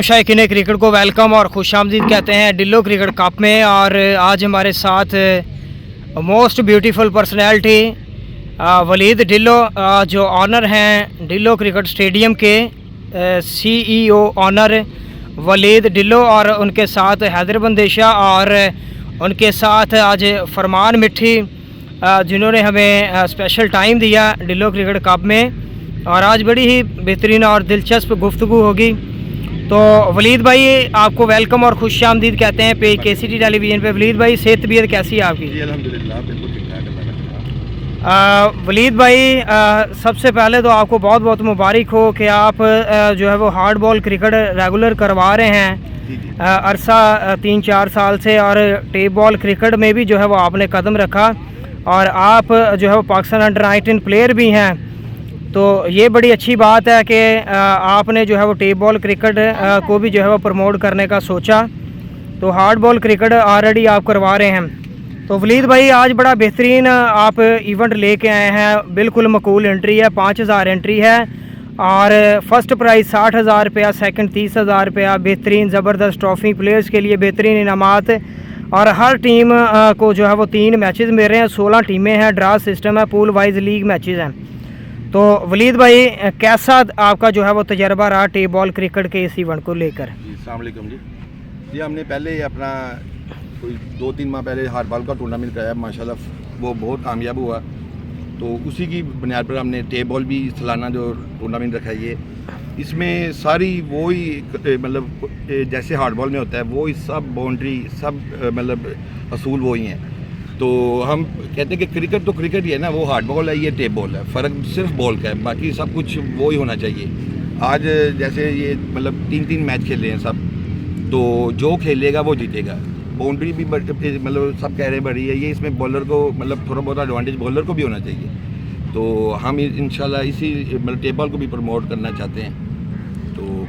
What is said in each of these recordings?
शायकीन cricket को welcome और खुशामदीद कहते हैं डिल्लो क्रिकेट कप में। और आज हमारे साथ most beautiful personality Waleed Dillo जो ऑनर हैं डिल्लो क्रिकेट स्टेडियम के CEO ऑनर वलीद डिल्लो, और उनके साथ हैदर बंदेशा और उनके साथ आज फरमान मिट्टी जिन्होंने हमें स्पेशल टाइम दिया डिल्लो क्रिकेट कप में। और आज बड़ी ही बेहतरीन और दिलचस्प गुफ्तगू होगी। तो वलीद भाई आपको वेलकम और खुश आमदीद कहते हैं पे KCT टेलीविज़न पे। वलीद भाई सेहत तबीयत कैसी है आपकी? जी अल्हम्दुलिल्लाह बिल्कुल ठीक ठाक है। वलीद भाई सबसे पहले तो आपको बहुत बहुत मुबारक हो कि आप जो है वो हार्ड बॉल क्रिकेट रेगुलर करवा रहे हैं अरसा 3-4 साल से, और टेप बॉल क्रिकेट में भी जो है वो आपने कदम रखा, और आप जो है वो पाकिस्तान अंडर-19 प्लेयर भी हैं। तो ये बड़ी अच्छी बात है कि आपने जो है वो टेप बॉल क्रिकेट को भी जो है वो प्रमोट करने का सोचा। तो हार्ड बॉल क्रिकेट ऑलरेडी आप करवा रहे हैं। तो वलीद भाई आज बड़ा बेहतरीन आप इवेंट लेके आए हैं, बिल्कुल मकबूल एंट्री है, 5000 एंट्री है, और फर्स्ट प्राइज़ 60,000 रुपया, सेकंड 30,000 रुपया, बेहतरीन ज़बरदस्त ट्रॉफ़ी, प्लेयर्स के लिए बेहतरीन इनामात, और हर टीम को जो है वो 3 मैचेस मिल रहे हैं। 16 टीमें हैं, ड्रा सिस्टम है, पूल वाइज लीग मैचेस हैं। तो वलीद भाई कैसा आपका जो है वो तजर्बा रहा टेप बॉल क्रिकेट के इस इवेंट को लेकर? जी अस्सलाम वालेकुम जी हमने पहले अपना कोई 2-3 माह पहले हार्ड बॉल का टूर्नामेंट कराया, माशाल्लाह वो बहुत कामयाब हुआ। तो उसी की बुनियाद पर हमने टेप बॉल भी सालाना जो टूर्नामेंट रखा है, इसमें सारी वही मतलब जैसे हार्ड बॉल में होता है वही सब बाउंड्री सब मतलब असूल वही हैं। तो हम कहते हैं कि क्रिकेट तो क्रिकेट ही है ना, वो हार्ड बॉल है, ये टेप बॉल है, फ़र्क सिर्फ बॉल का है, बाकी सब कुछ वो ही होना चाहिए। आज जैसे ये मतलब 3-3 मैच खेल रहे हैं सब, तो जो खेलेगा वो जीतेगा। बाउंड्री भी मतलब सब कह रहे हैं बड़ी है, ये इसमें बॉलर को मतलब थोड़ा बहुत एडवांटेज बॉलर को भी होना चाहिए। तो हम इंशाल्लाह इसी मतलब टेप बॉल को भी प्रमोट करना चाहते हैं। तो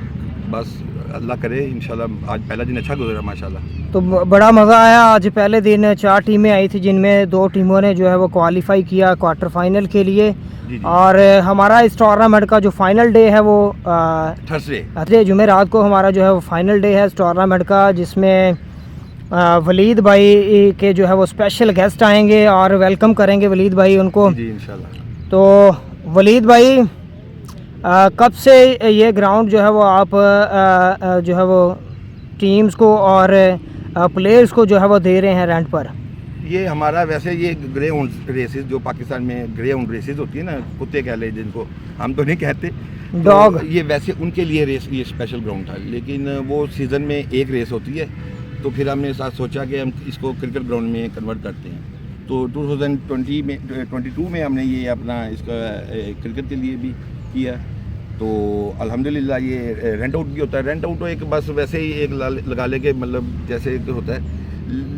बस अल्लाह करे, इंशाल्लाह आज पहला दिन अच्छा गुजरा माशाल्लाह। तो बड़ा मज़ा आया। आज पहले दिन 4 टीमें आई थी, जिनमें 2 टीमों ने जो है वो क्वालिफाई किया क्वार्टर फाइनल के लिए। जी। और हमारा इस टूर्नामेंट का जो फाइनल डे है वो थर्सडे जुमेरात को हमारा जो है वो फाइनल डे है इस टूर्नामेंट का, जिसमें वलीद भाई के जो है वो स्पेशल गेस्ट आएंगे और वेलकम करेंगे वलीद भाई उनको। जी इंशाल्लाह। तो वलीद भाई कब से ये ग्राउंड जो है वो आप जो है वो टीम्स को और प्लेयर्स को जो है वो दे रहे हैं रेंट पर? ये हमारा वैसे ये ग्रे हाउंड रेसेस जो पाकिस्तान में ग्रे हाउंड रेसेस होती है ना, कुत्ते कह ले जिनको, हम तो नहीं कहते डॉग, तो ये वैसे उनके लिए रेस ये स्पेशल ग्राउंड था, लेकिन वो सीज़न में एक रेस होती है। तो फिर हमने साथ सोचा कि हम इसको क्रिकेट ग्राउंड में कन्वर्ट करते हैं। तो 2022 में हमने ये अपना इसका क्रिकेट के लिए भी किया। तो अल्हम्दुलिल्लाह ये रेंट आउट भी होता है। रेंट आउट तो एक बस वैसे ही एक लगा ले के मतलब जैसे होता है,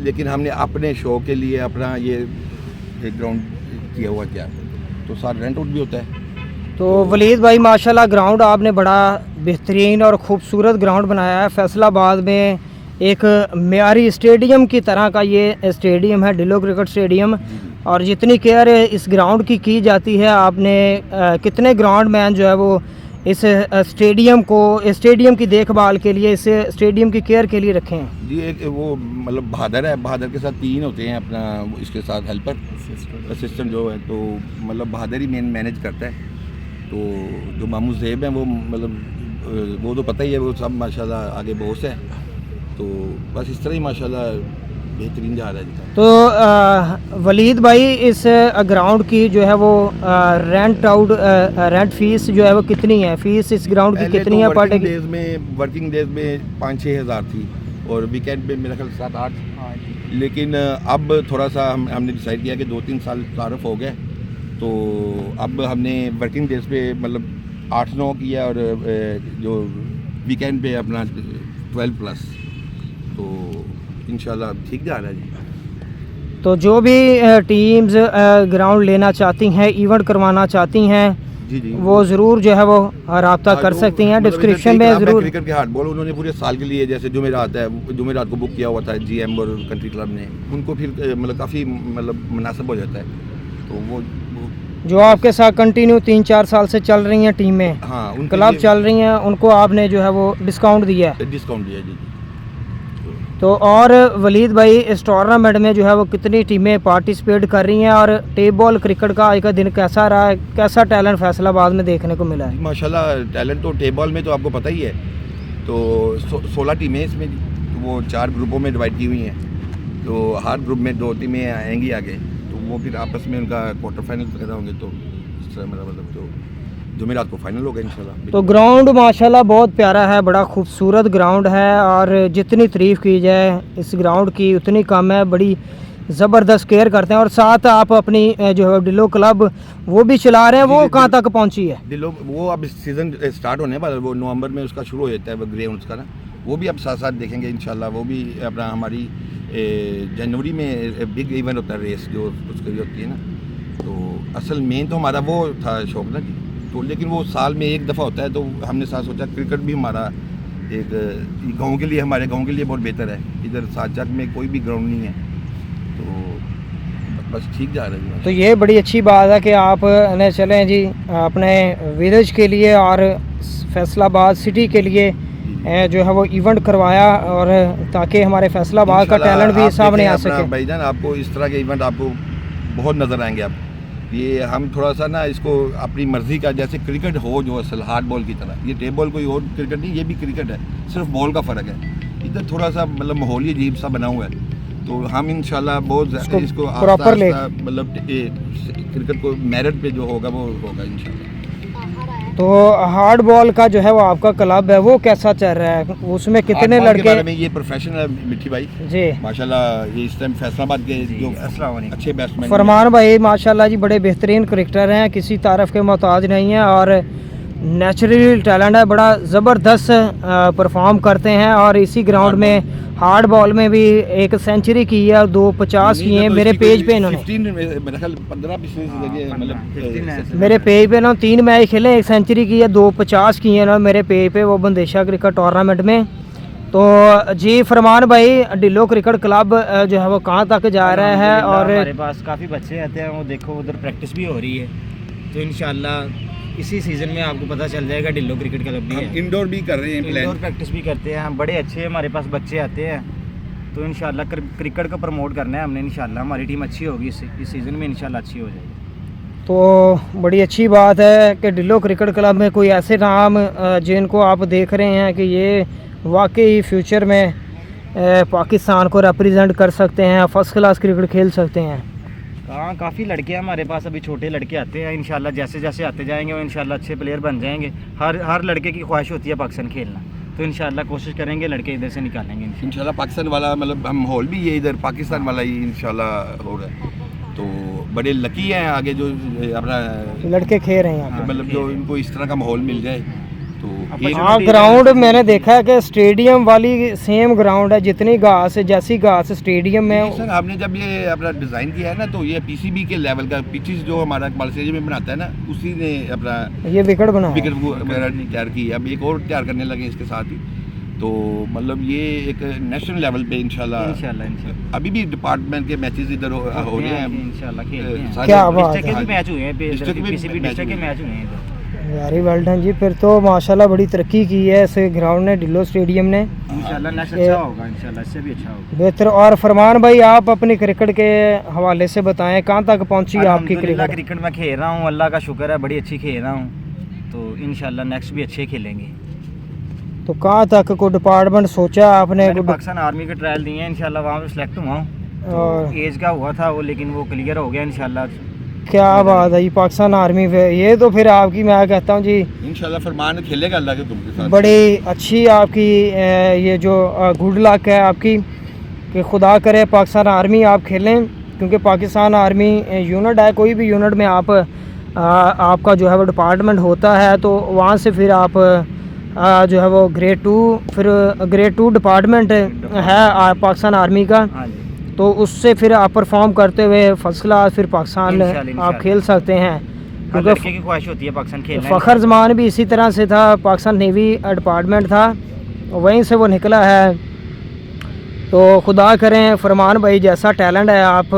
लेकिन हमने अपने शो के लिए अपना ये एक ग्राउंड किया हुआ क्या, तो सारा रेंट आउट भी होता है। तो वलीद भाई माशाल्लाह ग्राउंड आपने बड़ा बेहतरीन और ख़ूबसूरत ग्राउंड बनाया है। फैसलाबाद में एक मेयारी स्टेडियम की तरह का ये स्टेडियम है, डिल्लो क्रिकेट स्टेडियम, और जितनी केयर इस ग्राउंड की जाती है। आपने कितने ग्राउंड मैन जो है वो इस स्टेडियम की देखभाल के लिए, इस स्टेडियम की केयर के लिए रखे हैं? जी एक वो मतलब बहादुर है, बहादुर के साथ 3 होते हैं अपना, इसके साथ हेल्पर असिस्टेंट जो है, तो मतलब बहादुर ही मैनेज करता है। तो जो मामू ज़ेब हैं वो मतलब वो तो पता ही है, वो सब माशाल्लाह आगे बॉस है। तो बस इस तरह ही माशाल्लाह बेहतरीन जा रहा है। तो वलीद भाई इस ग्राउंड की जो है वो रेंट फीस जो है वो कितनी है? फीस इस ग्राउंड की कितनी है पर डे की? वर्किंग डेज में 5-6 हज़ार थी, और वीकेंड पे मेरा ख्याल 7-8। लेकिन अब थोड़ा सा हमने डिसाइड किया कि 2-3 साल तारफ़ हो गए, तो अब हमने वर्किंग डेज पे मतलब 8-9 किया, और जो वीकेंड पे अपना 12+। तो इंशाल्लाह ठीक जा रहा है जी। तो जो भी टीम्स ग्राउंड लेना चाहती हैं, इवेंट करवाना चाहती हैं, जी वो ज़रूर जो है वो रब्ता कर सकती हैं। डिस्क्रिप्शन में ज़रूर क्रिकेट के हार्ड बॉल उन्होंने पूरे साल के लिए, जैसे जुमेरात है, जुमेरात को बुक किया हुआ था GM और कंट्री क्लब ने, उनको फिर मतलब काफ़ी मतलब मुनासिब हो जाता है। तो वो जो आपके साथ कंटिन्यू 3-4 साल से चल रही हैं टीमें, हाँ उनके क्लब लिए चल रही हैं, उनको आपने जो है वो डिस्काउंट दिया है। डिस्काउंट दिया जी। तो और वलीद भाई, इस टूर्नामेंट में जो है वो कितनी टीमें पार्टिसिपेट कर रही हैं और टेप बॉल क्रिकेट का आज का दिन कैसा रहा है, कैसा टैलेंट फैसलाबाद में देखने को मिला है? माशाल्लाह टैलेंट तो टेप बॉल में तो आपको पता ही है। तो 16 टीमें इसमें, तो वो 4 ग्रुपों में डिवाइड की हुई हैं। तो हर ग्रुप में 2 टीमें आएंगी आगे, तो वो फिर आपस में उनका क्वार्टर फाइनल वगैरह होंगे। तो इस तरह मेरा मतलब तो जुमेरात को फाइनल होगा इंशाल्लाह। तो ग्राउंड माशाल्लाह बहुत प्यारा है, बड़ा खूबसूरत ग्राउंड है और जितनी तारीफ़ की जाए इस ग्राउंड की उतनी कम है। बड़ी ज़बरदस्त केयर करते हैं और साथ आप अपनी जो है डिलो क्लब वो भी चला रहे हैं, वो कहाँ तक पहुँची है? दिलो वो अब सीज़न स्टार्ट होने वाला है, वो नवंबर में उसका शुरू हो जाता है वो ग्राउंड्स का ना, वो भी अब साथ साथ देखेंगे इंशाल्लाह। वो भी अपना हमारी जनवरी में बिग इवेंट होता है रेस जो उसकी होती है ना। तो असल मेन तो हमारा वो था शौक ना जी, तो लेकिन वो साल में एक दफ़ा होता है। तो हमने साथ सोचा क्रिकेट भी हमारा एक गांव के लिए, हमारे गांव के लिए बहुत बेहतर है। इधर साचाक में कोई भी ग्राउंड नहीं है, तो बस ठीक जा रहा है। तो ये बड़ी अच्छी बात है कि आप ने चलें जी अपने विलेज के लिए और फैसलाबाद सिटी के लिए जो है वो इवेंट करवाया, और ताकि हमारे फैसलाबाद का टैलेंट भी सामने आ सके। भाईजान आपको इस तरह के इवेंट आपको बहुत नज़र आएंगे। आप ये हम थोड़ा सा ना इसको अपनी मर्ज़ी का, जैसे क्रिकेट हो जो असल हार्ड बॉल की तरह, ये टेप बॉल कोई और क्रिकेट नहीं, ये भी क्रिकेट है, सिर्फ बॉल का फ़र्क है। इधर थोड़ा सा मतलब माहौल ही अजीब सा बना हुआ है। तो हम इंशाल्लाह बहुत इसको प्रॉपर ले मतलब क्रिकेट को मेरिट पे जो होगा वो होगा इंशाल्लाह। तो हार्ड बॉल का जो है वो आपका क्लब है, वो कैसा चल रहा है? उसमें कितने लड़के? में ये प्रोफेशनल है मिठी भाई जी माशाल्लाह। ये इस टाइम फैसलाबाद के जो अच्छे बैट्समैन फरमान भाई माशाल्लाह जी बड़े बेहतरीन क्रिकेटर हैं, किसी तारफ़ के मोहताज नहीं है और नेचुरली टैलेंट है, बड़ा ज़बरदस्त परफॉर्म करते हैं। और इसी ग्राउंड में हार्ड बॉल में भी एक सेंचुरी की है और 250 की है। मेरे पेज पे इन्होंने 15 मतलब मेरे पेज पे ना 3 मैच खेले, एक सेंचुरी की है, 250 की है ना मेरे पेज पे, वो बंदेशा क्रिकेट टूर्नामेंट में। तो जी फरमान भाई, डिलो क्रिकेट क्लब जो है वो कहाँ तक जा रहा है? और हमारे पास काफ़ी बच्चे आते हैं, वो देखो उधर प्रैक्टिस भी हो रही है। तो इंशाल्लाह इसी सीज़न में आपको पता चल जाएगा डिलो क्रिकेट क्लब भी है। इंडोर भी कर रहे हैं, इंडोर प्रैक्टिस भी करते हैं, बड़े अच्छे हमारे पास बच्चे आते हैं। तो इंशाल्लाह क्रिकेट को प्रमोट करना है हमने। इंशाल्लाह हमारी टीम अच्छी होगी इस सीज़न में, इंशाल्लाह अच्छी हो जाएगी। तो बड़ी अच्छी बात है कि डिलो क्रिकेट क्लब में कोई ऐसे नाम जिनको आप देख रहे हैं कि ये वाकई फ्यूचर में पाकिस्तान को रिप्रेजेंट कर सकते हैं, फर्स्ट क्लास क्रिकेट खेल सकते हैं। हाँ, काफ़ी लड़के हैं हमारे पास, अभी छोटे लड़के आते हैं। इंशाल्लाह जैसे जैसे आते जाएंगे वो इंशाल्लाह अच्छे प्लेयर बन जाएंगे। हर लड़के की ख्वाहिश होती है पाकिस्तान खेलना, तो इंशाल्लाह कोशिश करेंगे लड़के इधर से निकालेंगे इंशाल्लाह। पाकिस्तान वाला मतलब हम माहौल भी ये इधर पाकिस्तान वाला ही इंशाल्लाह होगा। तो बड़े लकी हैं आगे जो अपना लड़के खेल रहे हैं यहाँ मतलब जो इनको इस तरह का माहौल मिल जाए। तो हाँ, ग्राउंड मैंने देखा है कि स्टेडियम वाली सेम ग्राउंड है, जितनी घास है जैसी घास स्टेडियम में। सर आपने जब ये अपना डिज़ाइन किया है ना, तो ये पीसीबी के लेवल का पिचेस जो हमारा बालसेज में बनाता है ना, उसी ने अपना ये विकेट बनाया, विकेट वगैरह तैयार की है। अब एक और तैयार करने लगे इसके साथ ही। तो मतलब ये एक नेशनल लेवल पे इंशाल्लाह अभी भी डिपार्टमेंट के मैचेस इधर हो रहे हैं इंशाल्लाह। क्या बात है, मैच हुए हैं, पीसीबी डिस्ट्रिक्ट के मैच हुए हैं इधर। वेरी वेल डन जी, फिर तो माशाल्लाह बड़ी तरक्की की है इस ग्राउंड ने, डिलो स्टेडियम ने। इंशाल्लाह नेक्स्ट अच्छा होगा, इंशाल्लाह इससे भी अच्छा होगा बेहतर। और फरमान भाई, आप अपनी क्रिकेट के हवाले से बताएं, कहाँ तक पहुंची आपकी क्रिकेट में खेल रहा हूँ, अल्लाह का शुक्र है, बड़ी अच्छी खेल रहा हूँ। तो इंशाल्लाह नेक्स्ट भी अच्छे खेलेंगे। तो कहाँ तक को डिपार्टमेंट सोचा आपने? पाकिस्तान आर्मी के ट्रायल दिए हैं, इंशाल्लाह वहाँ पे सिलेक्ट हुआ हूँ। और एज का हुआ था वो, लेकिन वो क्लियर हो गया इंशाल्लाह। क्या बात है, ये पाकिस्तान आर्मी पे, ये तो फिर आपकी मैं कहता हूँ जी इंशाल्लाह फरमान खेलेगा अल्लाह के तुमके साथ। बड़ी अच्छी आपकी ये जो गुड लक है आपकी कि खुदा करे पाकिस्तान आर्मी आप खेलें, क्योंकि पाकिस्तान आर्मी यूनिट है, कोई भी यूनिट में आप आपका जो है वो डिपार्टमेंट होता है, तो वहाँ से फिर आप जो है वो ग्रेड 2, फिर ग्रेड 2 डिपार्टमेंट है पाकिस्तान आर्मी का, तो उससे फिर आप परफॉर्म करते हुए फर्स्ट क्लास फिर पाकिस्तान आप खेल सकते हैं। क्योंकि की ख्वाहिश होती है पाकिस्तान खेलना। फ़खर जमान भी इसी तरह से था, पाकिस्तान नेवी डिपार्टमेंट था, वहीं से वो निकला है। तो खुदा करें फरमान भाई जैसा टैलेंट है आप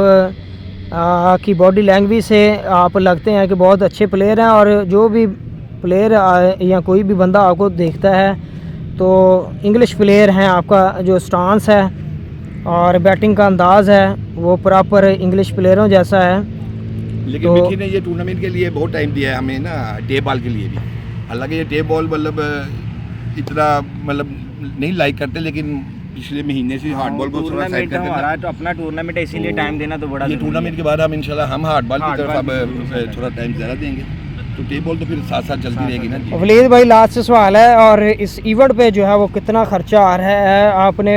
की बॉडी लैंग्वेज से आप लगते हैं कि बहुत अच्छे प्लेयर हैं। और जो भी प्लेयर या कोई भी बंदा आपको देखता है तो इंग्लिश प्लेयर हैं। आपका जो स्टांस है और बैटिंग का अंदाज़ है वो प्रॉपर इंग्लिश प्लेयरों जैसा है। लेकिन मिकी ने ये टूर्नामेंट के लिए बहुत टाइम दिया है हमें ना, टेप बॉल के लिए भी। हालांकि ये टेप बॉल मतलब इतना मतलब नहीं लाइक करते, लेकिन पिछले महीने से हार्ड बॉल को थोड़ा साइड कर हमारा देना। तो अपना टूर्नामेंट है, इसीलिए टाइम देना तो बड़ा ये ज़रूरी है। टूर्नामेंट के बाद हम इंशाल्लाह हम हार्ड बॉल की हार्ड तरफ बॉल अब थोड़ा टाइम ज़्यादा देंगे, तो टेप बॉल तो फिर साथ साथ चलती रहेगी ना जी। वलीद भाई लास्ट सवाल है, और इस इवेंट पे जो है वो कितना खर्चा आ रहा है? आपने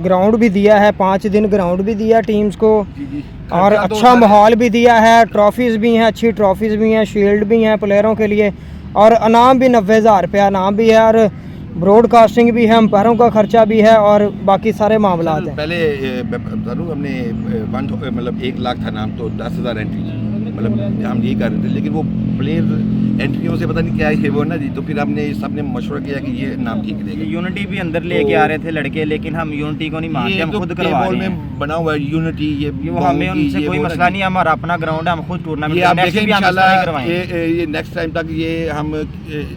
ग्राउंड भी दिया है, 5 दिन ग्राउंड भी दिया टीम्स को, जी जी। और खर्चा तो अच्छा सर- माहौल भी दिया है, ट्रॉफीज़ भी हैं, अच्छी ट्रॉफीज़ भी हैं, शील्ड भी हैं प्लेयरों के लिए, और इनाम भी 90,000 रुपया इनाम भी है, और ब्रॉडकास्टिंग भी है, अंपायरों का खर्चा भी है, और बाकी सारे मामला हैं। पहले बता दूं हमने मतलब 1 लाख था नाम, तो 10,000 एंट्री मतलब हम यही कर रहे थे, लेकिन वो प्लेयर एंट्रियों से पता नहीं क्या है वो ना जी, तो फिर हमने सबने मशवरा किया कि ये नाम ठीक रहेगा। यूनिटी भी अंदर लेके आ रहे थे लड़के, लेकिन हम यूनिटी को नहीं मानते, हम तो खुद करवा बॉल रहे हैं। में बना हुआ है यूनिटी, ये वो हमें उनसे कोई मसला नहीं है, हमारा अपना ग्राउंड है, हम खुद टूर्नामेंट ये आप देखें भी हम इस तरह ही करवाएंगे। इंशाल्लाह ये नेक्स्ट टाइम तक ये हम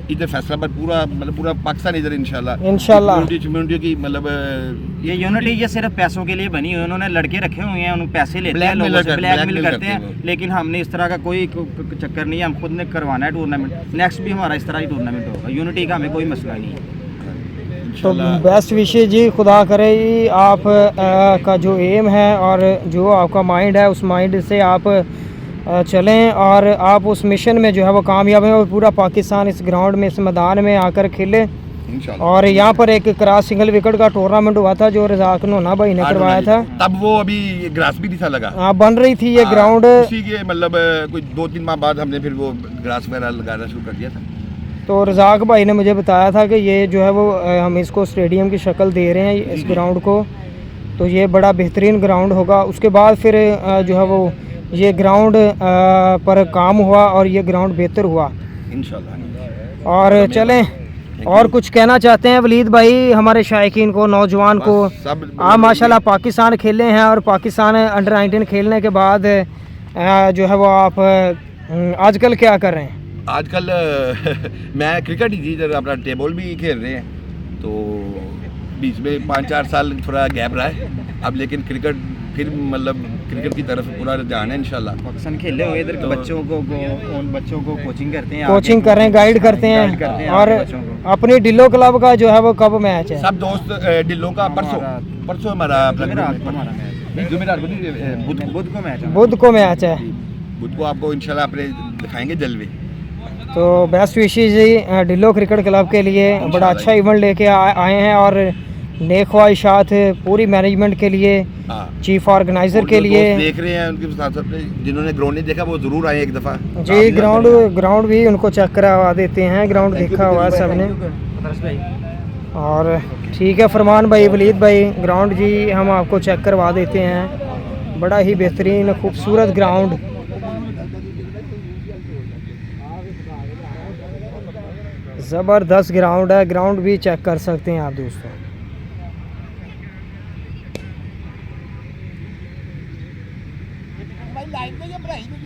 इधर फैसलाबाद पूरा मतलब पूरा पाकिस्तान इधर इंशाल्लाह यूनिटी की मतलब ये यूनिटी ये सिर्फ पैसों के लिए बनी हुई है, उन्होंने लड़के रखे हुए हैं, उन पैसे लेते हैं लोगों से, ब्लैकमेल करते हैं, लेकिन हमने इस तरह का कोई चक्कर नहीं है, हम खुद ने करवाना है टूर्नामेंट। नेक्स्ट भी हमारा इस तरह ही टूर्नामेंट होगा, यूनिटी का हमें कोई मसला नहीं है। तो बेस्ट विशेष जी, खुदा करे जी आप का जो एम है और जो आपका माइंड है उस माइंड से आप चलें, और आप उस मिशन में जो है वो कामयाब हैं, और पूरा पाकिस्तान इस ग्राउंड में, इस मैदान में आकर खेले। और यहाँ पर एक क्रॉस सिंगल विकेट का टूर्नामेंट हुआ था जो रज़ाक नोना भाई ने करवाया था, तब वो अभी ग्रास भी नहीं था लगा। हाँ, बन रही थी ये ग्राउंड। उसी के मतलब कोई 2-3 माह बाद हमने फिर वो ग्रास वगैरह लगाना शुरू कर दिया था। तो रज़ाक भाई ने मुझे बताया था कि ये जो है वो हम इसको स्टेडियम की शक्ल दे रहे हैं इस ग्राउंड को, तो ये बड़ा बेहतरीन ग्राउंड होगा। उसके बाद फिर जो है वो ये ग्राउंड पर काम हुआ और ये ग्राउंड बेहतर हुआ इंशाल्लाह। और चलें, और कुछ कहना चाहते हैं वलीद भाई हमारे शायकीन को, नौजवान को? आप माशाल्लाह पाकिस्तान खेले हैं, और पाकिस्तान अंडर 19 खेलने के बाद जो है वो आप आजकल क्या कर रहे हैं? आजकल मैं क्रिकेट ही जी, इधर अपना टेबल भी खेल रहे हैं, तो बीच में 5-4 साल थोड़ा गैप रहा है अब, लेकिन क्रिकेट फिर मतलब क्रिकेट की तरफ पूरा रुझान है इंशाल्लाह। पाकिस्तान खेले हुए इधर के बच्चों को उन बच्चों को कोचिंग करते हैं, कोचिंग कर रहे हैं, गाइड करते हैं। और अपनी डिल्लो क्लब का जो है वो कब मैच है? सब दोस्त डिल्लो का परसों हमारा बुध को मैच है। बुध को आपको इंशाल्लाह अपने दिखाएंगे जलवे। तो बेस्ट विशेष जी डिल्लो क्रिकेट क्लब के लिए बड़ा अच्छा इवेंट लेके आए हैं, और नेक ख्वाहिशात पूरी मैनेजमेंट के लिए, चीफ ऑर्गेनाइजर के लिए। देख रहे हैं उनके साथ साथ जिन्होंने ग्राउंड नहीं देखा वो जरूर आए एक दफ़ा जी। ग्राउंड भी उनको चेक करवा देते हैं, ग्राउंड देखा हुआ है सबने। और ठीक है फरमान भाई, वलीद भाई, ग्राउंड जी हम आपको चेक करवा देते हैं, बड़ा ही बेहतरीन खूबसूरत ग्राउंड, ज़बरदस्त ग्राउंड है। ग्राउंड भी चेक कर सकते हैं आप दोस्तों। भाई लाइव में ये इब्राहिम